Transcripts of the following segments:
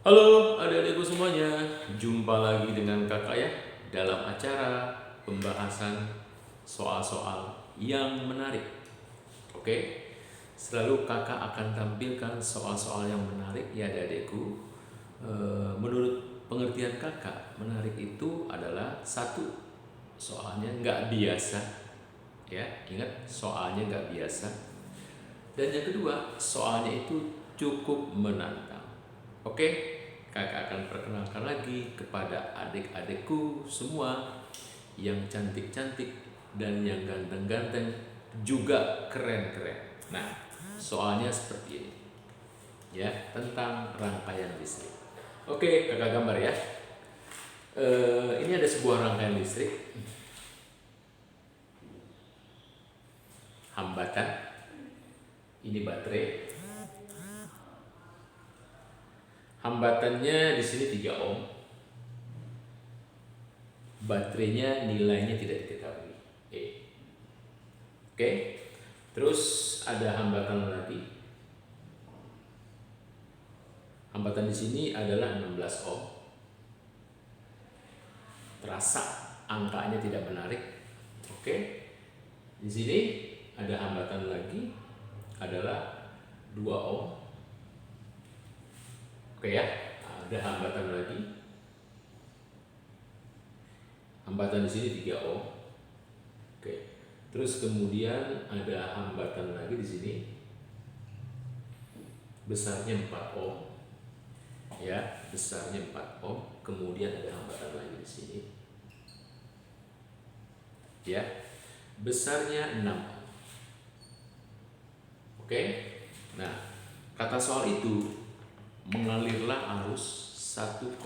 Halo adik-adikku semuanya, jumpa lagi dengan kakak ya dalam acara pembahasan soal-soal yang menarik. Oke, selalu kakak akan tampilkan soal-soal yang menarik ya adik-adikku. Menurut pengertian kakak, menarik itu adalah satu, soalnya nggak biasa ya, ingat soalnya nggak biasa. Dan yang kedua, soalnya itu cukup menantang. Oke, kakak akan perkenalkan lagi kepada adik-adikku semua yang cantik-cantik dan yang ganteng-ganteng juga keren-keren. Nah, soalnya seperti ini ya, tentang rangkaian listrik. Oke, kakak gambar ya. Ini ada sebuah rangkaian listrik, hambatan, ini baterai. Hambatannya di sini 3 ohm. Baterainya nilainya tidak diketahui. Oke. Terus ada hambatan lagi. Hambatan di sini adalah 16 ohm. Terasa angkanya tidak menarik. Oke. Di sini ada hambatan lagi adalah 2 ohm. Oke ya. Ada hambatan lagi. Hambatan di sini 3 ohm. Oke. Terus kemudian ada hambatan lagi di sini. Besarnya 4 ohm. Ya, besarnya 4 ohm. Kemudian ada hambatan lagi di sini. Ya. Besarnya 6 ohm. Oke. Nah, kata soal itu mengalirlah arus 1,5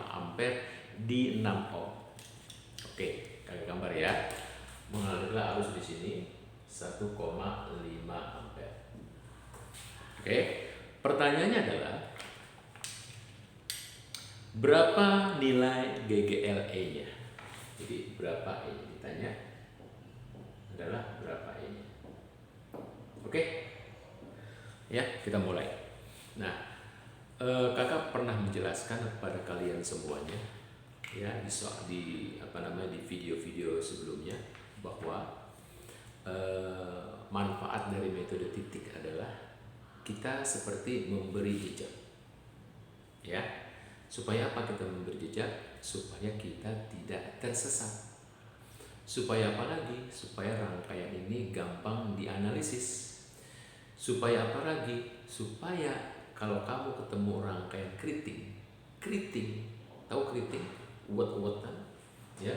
ampere di 6 ohm. Oke, kakak gambar ya. Mengalirlah arus di sini 1,5 ampere. Oke, pertanyaannya adalah berapa nilai GGLE-nya? Jadi berapa E-nya ditanya adalah berapa E-nya. Oke, ya kita mulai. Nah, kakak pernah menjelaskan kepada kalian semuanya ya di video-video sebelumnya bahwa manfaat dari metode titik adalah kita seperti memberi jejak ya. Supaya apa kita memberi jejak? Supaya kita tidak tersesat. Supaya apa lagi? Supaya rangkaian ini gampang dianalisis. Supaya apa lagi? Supaya kalau kamu ketemu rangkaian keriting, tahu keriting? Uwet-uwetan, ya,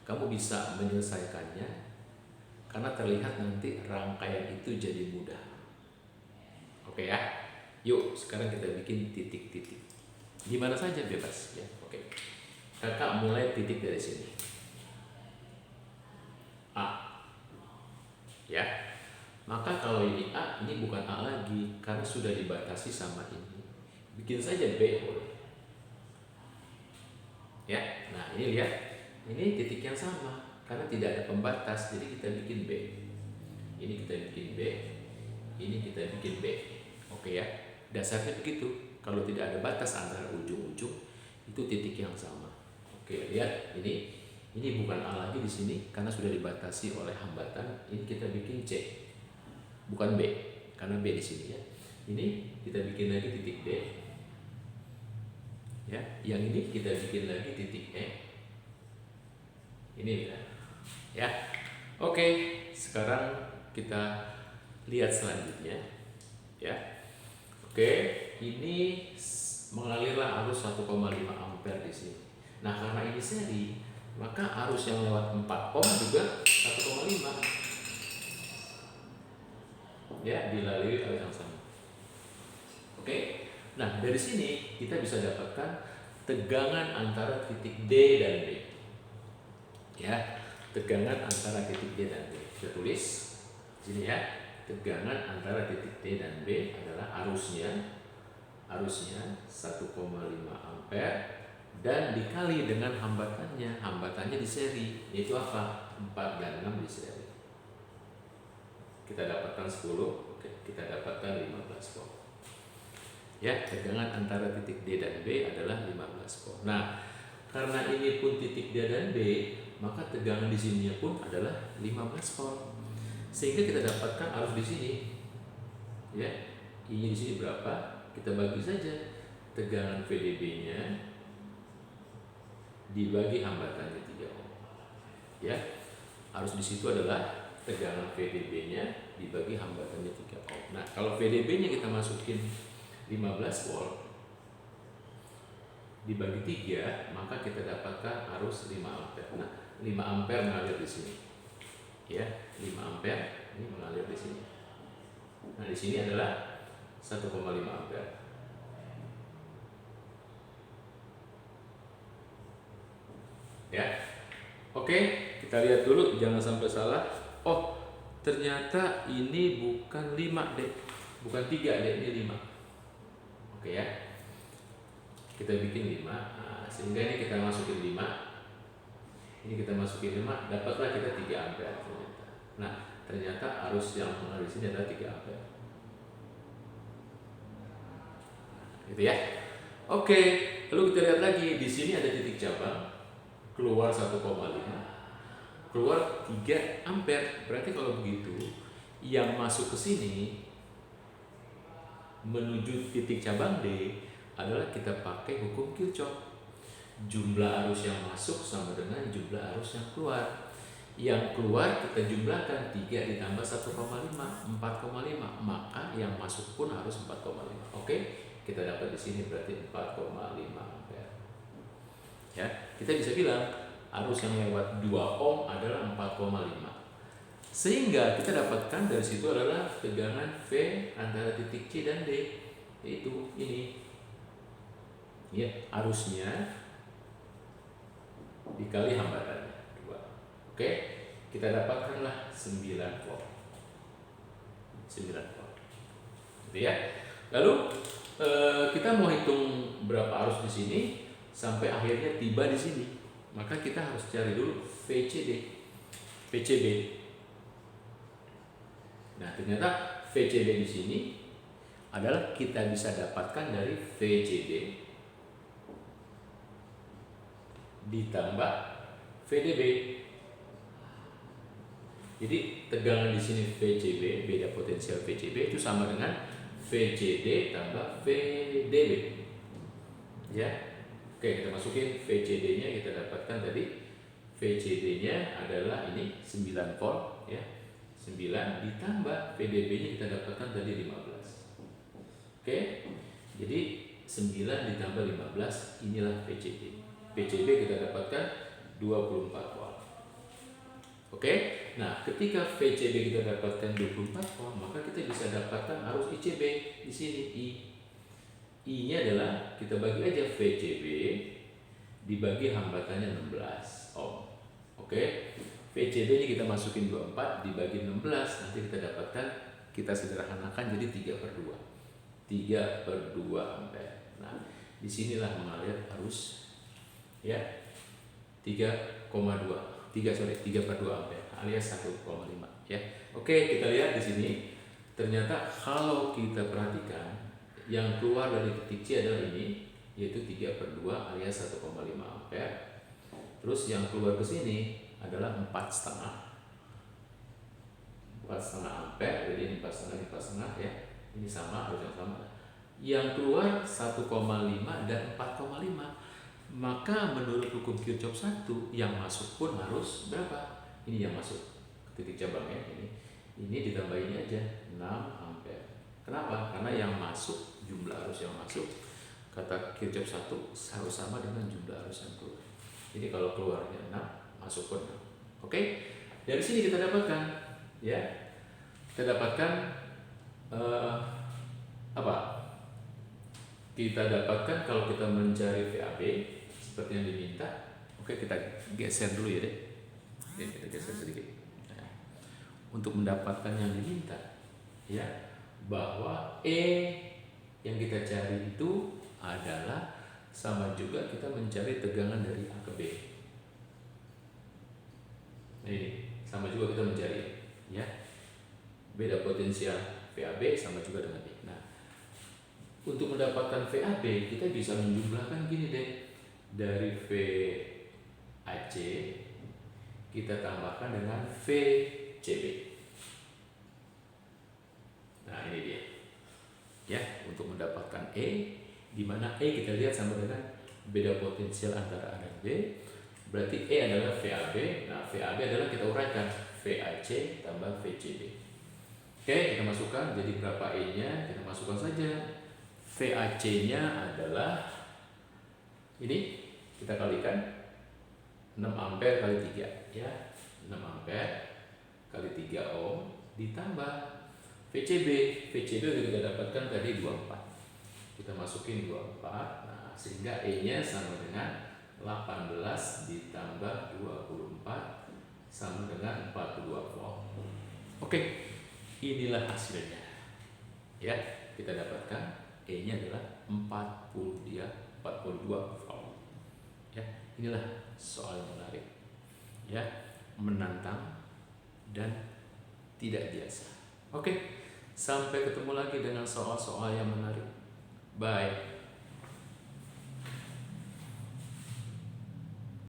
kamu bisa menyelesaikannya karena terlihat nanti rangkaian itu jadi mudah. Oke ya, yuk sekarang kita bikin titik-titik. Di mana saja bebas ya. Oke, kakak mulai titik dari sini. A, ya. Maka kalau ini A, ini bukan A lagi karena sudah dibatasi sama ini. Bikin saja B boleh. Ya, nah ini lihat, ini titik yang sama karena tidak ada pembatas, jadi kita bikin B. Ini kita bikin B, ini kita bikin B. Oke ya, dasarnya begitu. Kalau tidak ada batas antara ujung-ujung, itu titik yang sama. Oke, lihat ini bukan A lagi di sini karena sudah dibatasi oleh hambatan. Ini kita bikin C, bukan B karena B di sini ya. Ini kita bikin lagi titik D. Ya, yang ini kita bikin lagi titik E. Ini ya. Oke, sekarang kita lihat selanjutnya ya. Oke, ini mengalirlah arus 1,5 ampere di sini. Nah, karena ini seri, maka arus yang lewat 4 ohm juga 1,5 ya, dilalui arus yang sama. Oke. Nah, dari sini kita bisa dapatkan tegangan antara titik D dan B. Ya, tegangan antara titik D dan B. Kita tulis sini ya. Tegangan antara titik D dan B adalah arusnya 1,5 ampere dan dikali dengan hambatannya. Hambatannya di seri, yaitu apa? 4 dan 6 di seri. Kita dapatkan 10, oke, kita dapatkan 15 volt. Ya, tegangan antara titik D dan B adalah 15 volt. Nah, karena ini pun titik D dan B, maka tegangan di sini pun adalah 15 volt. Sehingga kita dapatkan arus di sini. Ya, I-nya di sini berapa? Kita bagi saja tegangan VDB-nya dibagi hambatannya 3 ohm. Ya, arus di situ adalah tegangan VDB-nya dibagi hambatannya 3 ohm. Nah, kalau VDB-nya kita masukin 15 volt dibagi 3, maka kita dapatkan arus 5 ampere. Nah, 5 ampere mengalir di sini. Ya, 5 ampere ini mengalir di sini. Nah, di sini adalah 1,5 ampere. Ya. Oke, kita lihat dulu jangan sampai salah. Oh, ternyata ini bukan 5, Dek. Bukan 3, Dek, ini 5. Oke ya. Kita bikin 5. Nah, sehingga ini kita masukin 5. Ini kita masukin 5, dapatlah kita 3 ampere ternyata. Nah, ternyata arus yang mengalir di sini adalah 3 ampere. Gitu ya. Oke, lalu kita lihat lagi di sini ada titik cabang keluar 1,5, keluar 3 ampere. Berarti kalau begitu yang masuk ke sini menuju titik cabang D adalah kita pakai hukum Kirchhoff. Jumlah arus yang masuk sama dengan jumlah arus yang keluar. Yang keluar kita jumlahkan 3 ditambah 1,5, 4,5. Maka yang masuk pun harus 4,5. Oke, kita dapat di sini berarti 4,5 ampere. Ya, kita bisa bilang arus yang lewat 2 ohm adalah 4,5. Sehingga kita dapatkan dari situ adalah tegangan V antara titik C dan D, yaitu ini. Ya, arusnya dikali hambatannya 2. Oke, kita dapatkanlah 9 volt. 9 volt. Gitu ya. Lalu kita mau hitung berapa arus di sini sampai akhirnya tiba di sini. Maka kita harus cari dulu VCB. Nah, ternyata VCB di sini adalah kita bisa dapatkan dari VCD ditambah VDB. Jadi tegangan di sini VCB, beda potensial VCB itu sama dengan VCD tambah VDB. Ya. Oke, kita masukin VCD-nya, kita dapatkan tadi VCD-nya adalah ini 9 volt ya. 9 ditambah VDB-nya kita dapatkan tadi 15. Oke. Jadi 9 ditambah 15 inilah VCD. VCB kita dapatkan 24 volt. Oke. Nah, ketika VCB kita dapatkan 24 volt, maka kita bisa dapatkan arus ICB di sini I-nya adalah kita bagi aja VCB dibagi hambatannya 16 ohm. Oke. VCB-nya kita masukin 24 dibagi 16, nanti kita dapatkan, kita sederhanakan jadi 3/2. 3/2 ampere. Nah, disinilah mengalir arus ya 3,2 ampere alias 1,5 ya. Oke, kita lihat di sini. Ternyata kalau kita perhatikan yang keluar dari titik C adalah ini, yaitu 3/2 alias 1,5 ampere. Terus yang keluar ke sini adalah 4,5 ampere. Jadi ini 4,5 ya. Ini sama, harus yang sama. Yang keluar 1,5 dan 4,5. Maka menurut hukum Kirchhoff 1, yang masuk pun harus berapa? Ini yang masuk ke titik cabang ya, ini ditambah ini aja 6 ampere. Kenapa? Karena yang masuk, jumlah arus yang masuk kata Kirchhoff 1 harus sama dengan jumlah arus yang keluar. Jadi kalau keluarnya 6, masuk pun 6. Oke? Dari sini kita dapatkan ya. Kita dapatkan apa? Kita dapatkan kalau kita mencari VAB seperti yang diminta. Oke, kita geser dulu ya deh. Oke, kita geser sedikit. Nah, untuk mendapatkan yang diminta, ya, bahwa E yang kita cari itu adalah sama juga kita mencari tegangan dari A ke B. Nah, ini sama juga kita mencari, ya, beda potensial VAB sama juga dengan B. Nah, Untuk mendapatkan VAB kita bisa menjumlahkan gini deh. Dari VAC kita tambahkan dengan VCB. Nah, ini dia. Ya, untuk mendapatkan E, di mana E kita lihat sama dengan beda potensial antara A dan B. Berarti E adalah VAB. Nah, VAB adalah kita uraikan VAC tambah VCB. Oke, kita masukkan jadi berapa E-nya? Kita masukkan saja. VAC-nya adalah ini, kita kalikan 6 ampere kali 3 ya. 6 ampere kali 3 ohm ditambah VCB. VCB sudah kita dapatkan tadi 24. Kita masukin 24. Nah, sehingga E-nya sama dengan 18 ditambah 24 sama dengan 42 volt. Oke, inilah hasilnya. Ya, kita dapatkan E-nya adalah 42 volt. Ya, inilah soal yang menarik. Ya, menantang dan tidak biasa. Oke, sampai ketemu lagi dengan soal-soal yang menarik. Bye.